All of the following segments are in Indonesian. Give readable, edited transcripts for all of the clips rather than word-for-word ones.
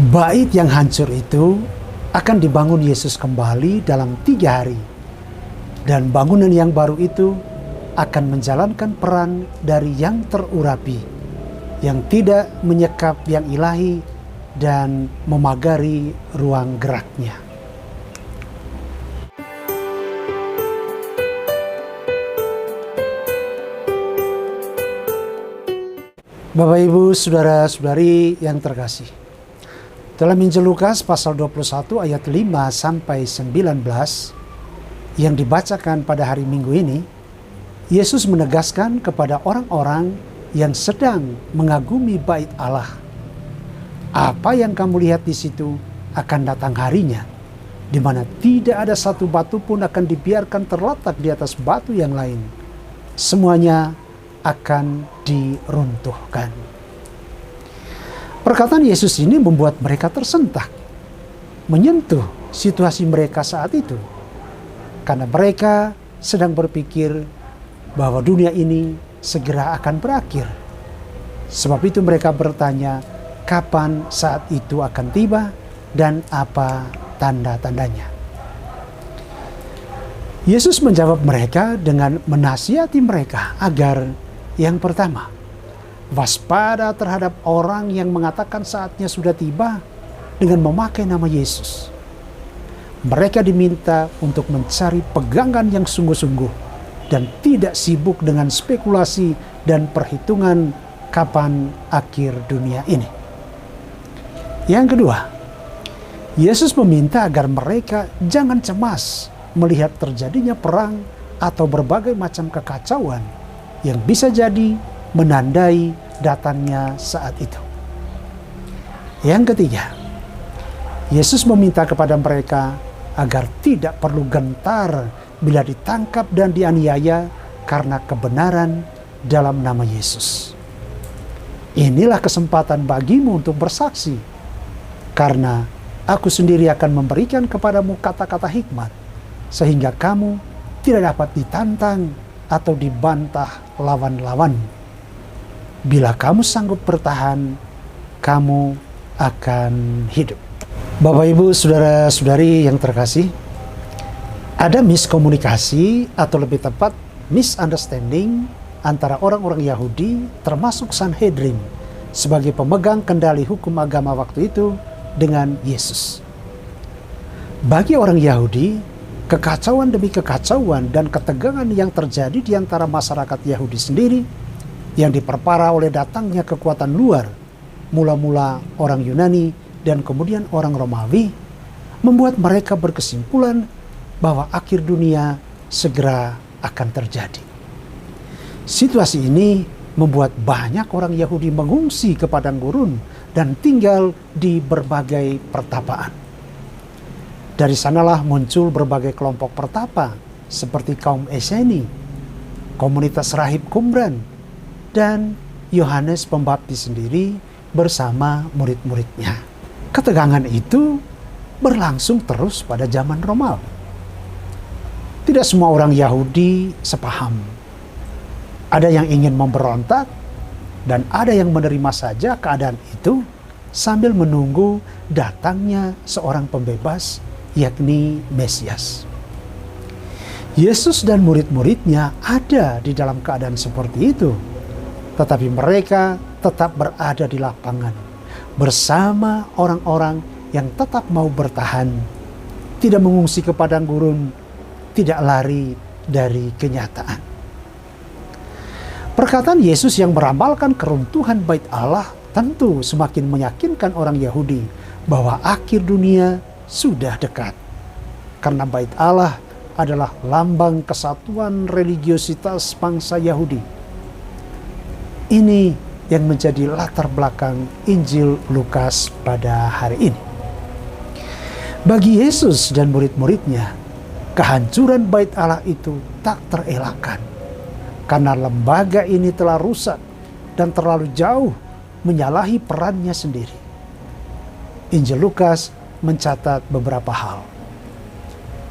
Bait yang hancur itu akan dibangun Yesus kembali dalam 3 hari. Dan bangunan yang baru itu akan menjalankan peran dari yang terurapi, yang tidak menyekap yang ilahi dan memagari ruang geraknya. Bapak, Ibu, Saudara-saudari yang terkasih, dalam Injil Lukas pasal 21 ayat 5 sampai 19 yang dibacakan pada hari Minggu ini, Yesus menegaskan kepada orang-orang yang sedang mengagumi bait Allah, apa yang kamu lihat di situ akan datang harinya, di mana tidak ada satu batu pun akan dibiarkan terletak di atas batu yang lain. Semuanya akan diruntuhkan. Perkataan Yesus ini membuat mereka tersentak, menyentuh situasi mereka saat itu, karena mereka sedang berpikir bahwa dunia ini segera akan berakhir. Sebab itu mereka bertanya, kapan saat itu akan tiba dan apa tanda-tandanya. Yesus menjawab mereka dengan menasihati mereka agar yang pertama, waspada terhadap orang yang mengatakan saatnya sudah tiba dengan memakai nama Yesus. Mereka diminta untuk mencari pegangan yang sungguh-sungguh dan tidak sibuk dengan spekulasi dan perhitungan kapan akhir dunia ini. Yang kedua, Yesus meminta agar mereka jangan cemas melihat terjadinya perang atau berbagai macam kekacauan yang bisa jadi menandai datangnya saat itu. Yang ketiga, Yesus meminta kepada mereka agar tidak perlu gentar bila ditangkap dan dianiaya karena kebenaran dalam nama Yesus. Inilah kesempatan bagimu untuk bersaksi, karena aku sendiri akan memberikan kepadamu kata-kata hikmat, sehingga kamu tidak dapat ditantang atau dibantah lawan-lawan. Bila kamu sanggup bertahan, kamu akan hidup. Bapak, Ibu, Saudara-saudari yang terkasih, ada miskomunikasi atau lebih tepat misunderstanding antara orang-orang Yahudi termasuk Sanhedrin sebagai pemegang kendali hukum agama waktu itu dengan Yesus. Bagi orang Yahudi, kekacauan demi kekacauan dan ketegangan yang terjadi di antara masyarakat Yahudi sendiri yang diperparah oleh datangnya kekuatan luar, mula-mula orang Yunani dan kemudian orang Romawi, membuat mereka berkesimpulan bahwa akhir dunia segera akan terjadi. Situasi ini membuat banyak orang Yahudi mengungsi ke padang gurun dan tinggal di berbagai pertapaan. Dari sanalah muncul berbagai kelompok pertapa seperti kaum Eseni, komunitas rahib Qumran, dan Yohanes Pembaptis sendiri bersama murid-muridnya. Ketegangan itu berlangsung terus pada zaman Romawi. Tidak semua orang Yahudi sepaham. Ada yang ingin memberontak dan ada yang menerima saja keadaan itu sambil menunggu datangnya seorang pembebas, yakni Mesias. Yesus dan murid-muridnya ada di dalam keadaan seperti itu, tetapi mereka tetap berada di lapangan bersama orang-orang yang tetap mau bertahan, tidak mengungsi ke padang gurun, tidak lari dari kenyataan. Perkataan Yesus yang meramalkan keruntuhan bait Allah tentu semakin meyakinkan orang Yahudi bahwa akhir dunia sudah dekat, karena bait Allah adalah lambang kesatuan religiositas bangsa Yahudi. Ini yang menjadi latar belakang Injil Lukas pada hari ini. Bagi Yesus dan murid-muridnya, kehancuran bait Allah itu tak terelakkan, karena lembaga ini telah rusak dan terlalu jauh menyalahi perannya sendiri. Injil Lukas mencatat beberapa hal.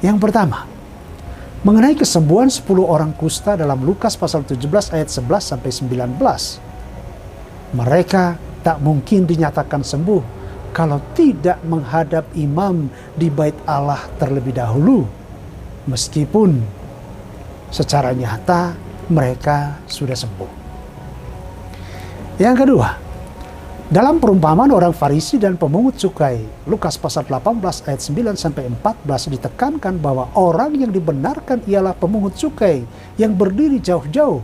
Yang pertama, mengenai kesembuhan 10 orang kusta dalam Lukas pasal 17 ayat 11 sampai 19. Mereka tak mungkin dinyatakan sembuh kalau tidak menghadap imam di bait Allah terlebih dahulu, meskipun secara nyata mereka sudah sembuh. Yang kedua, dalam perumpamaan orang Farisi dan pemungut cukai, Lukas pasal 18 ayat 9 sampai 14 ditekankan bahwa orang yang dibenarkan ialah pemungut cukai yang berdiri jauh-jauh.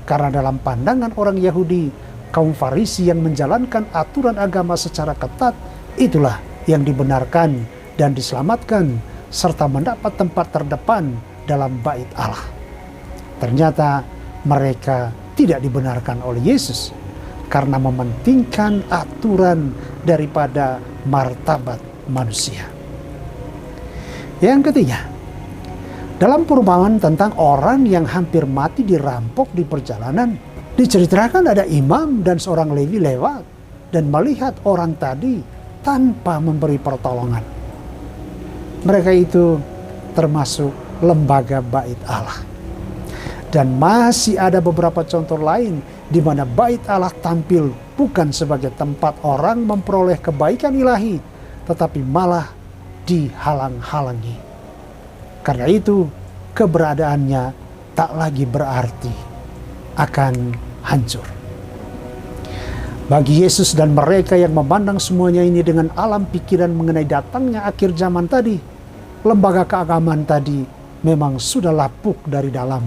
Karena dalam pandangan orang Yahudi, kaum Farisi yang menjalankan aturan agama secara ketat, itulah yang dibenarkan dan diselamatkan, serta mendapat tempat terdepan dalam bait Allah. Ternyata mereka tidak dibenarkan oleh Yesus, karena mementingkan aturan daripada martabat manusia. Yang ketiga, dalam perumpamaan tentang orang yang hampir mati dirampok di perjalanan, diceritakan ada imam dan seorang Lewi lewat dan melihat orang tadi tanpa memberi pertolongan. Mereka itu termasuk lembaga bait Allah. Dan masih ada beberapa contoh lain di mana bait Allah tampil bukan sebagai tempat orang memperoleh kebaikan ilahi, tetapi malah dihalang-halangi. Karena itu, keberadaannya tak lagi berarti, akan hancur. Bagi Yesus dan mereka yang memandang semuanya ini dengan alam pikiran mengenai datangnya akhir zaman tadi, lembaga keagamaan tadi memang sudah lapuk dari dalam.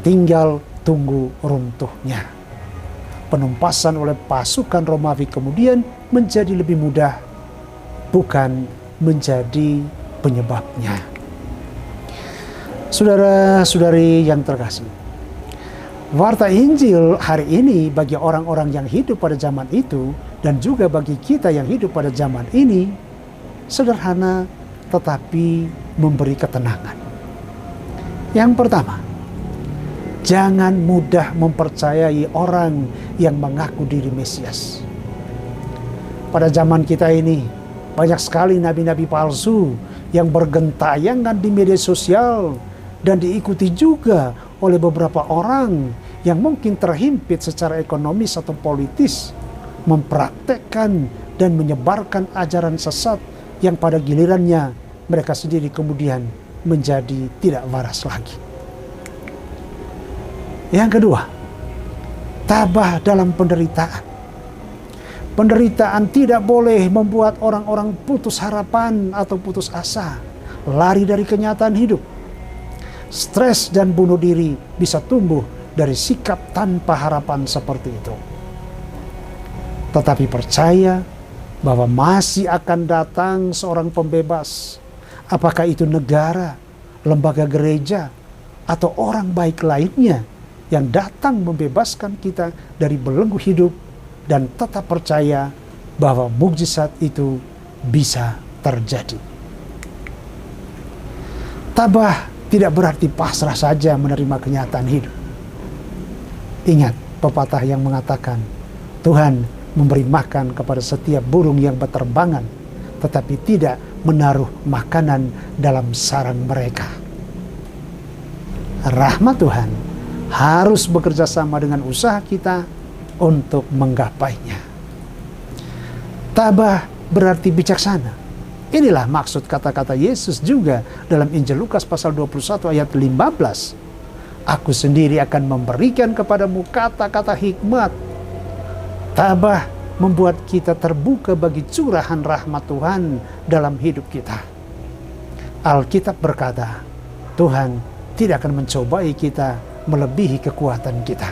Tinggal tunggu runtuhnya. Penumpasan oleh pasukan Romawi kemudian menjadi lebih mudah, bukan menjadi penyebabnya. Saudara-saudari yang terkasih, warta Injil hari ini bagi orang-orang yang hidup pada zaman itu dan juga bagi kita yang hidup pada zaman ini sederhana tetapi memberi ketenangan. Yang pertama, jangan mudah mempercayai orang yang mengaku diri Mesias. Pada zaman kita ini, banyak sekali nabi-nabi palsu yang bergentayangan di media sosial dan diikuti juga oleh beberapa orang yang mungkin terhimpit secara ekonomis atau politis, mempraktekkan dan menyebarkan ajaran sesat yang pada gilirannya mereka sendiri kemudian menjadi tidak waras lagi. Yang kedua, tabah dalam penderitaan. Penderitaan tidak boleh membuat orang-orang putus harapan atau putus asa, lari dari kenyataan hidup. Stres dan bunuh diri bisa tumbuh dari sikap tanpa harapan seperti itu. Tetapi percaya bahwa masih akan datang seorang pembebas, apakah itu negara, lembaga gereja, atau orang baik lainnya, yang datang membebaskan kita dari belenggu hidup dan tetap percaya bahwa mukjizat itu bisa terjadi. Tabah tidak berarti pasrah saja menerima kenyataan hidup. Ingat pepatah yang mengatakan, Tuhan memberi makan kepada setiap burung yang berterbangan, tetapi tidak menaruh makanan dalam sarang mereka. Rahmat Tuhan harus bekerja sama dengan usaha kita untuk menggapainya. Tabah berarti bijaksana. Inilah maksud kata-kata Yesus juga dalam Injil Lukas pasal 21 ayat 15. Aku sendiri akan memberikan kepadamu kata-kata hikmat. Tabah membuat kita terbuka bagi curahan rahmat Tuhan dalam hidup kita. Alkitab berkata, Tuhan tidak akan mencobai kita melebihi kekuatan kita.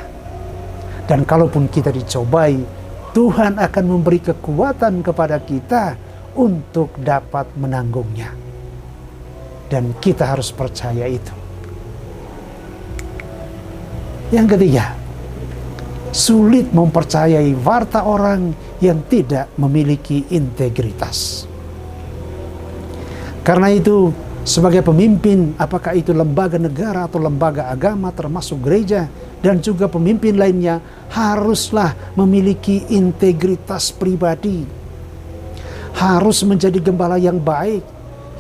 Dan kalaupun kita dicobai, Tuhan akan memberi kekuatan kepada kita untuk dapat menanggungnya. Dan kita harus percaya itu. Yang ketiga, sulit mempercayai warta orang yang tidak memiliki integritas. Karena itu, sebagai pemimpin, apakah itu lembaga negara atau lembaga agama termasuk gereja dan juga pemimpin lainnya, haruslah memiliki integritas pribadi. Harus menjadi gembala yang baik,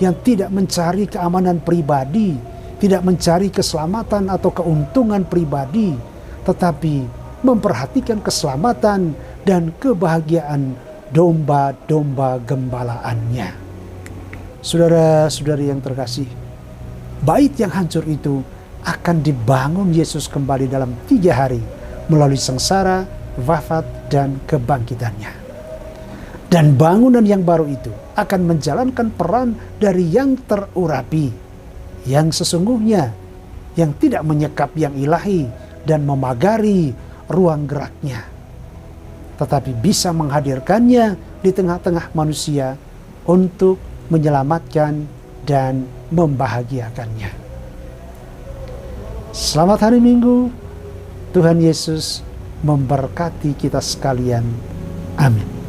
yang tidak mencari keamanan pribadi, tidak mencari keselamatan atau keuntungan pribadi, tetapi memperhatikan keselamatan dan kebahagiaan domba-domba gembalaannya. Saudara-saudari yang terkasih, bait yang hancur itu akan dibangun Yesus kembali dalam 3 hari melalui sengsara, wafat, dan kebangkitannya. Dan bangunan yang baru itu akan menjalankan peran dari yang terurapi, yang sesungguhnya, yang tidak menyekap yang ilahi dan memagari ruang geraknya, tetapi bisa menghadirkannya di tengah-tengah manusia untuk menyelamatkan dan membahagiakannya. Selamat hari Minggu. Tuhan Yesus memberkati kita sekalian. Amin.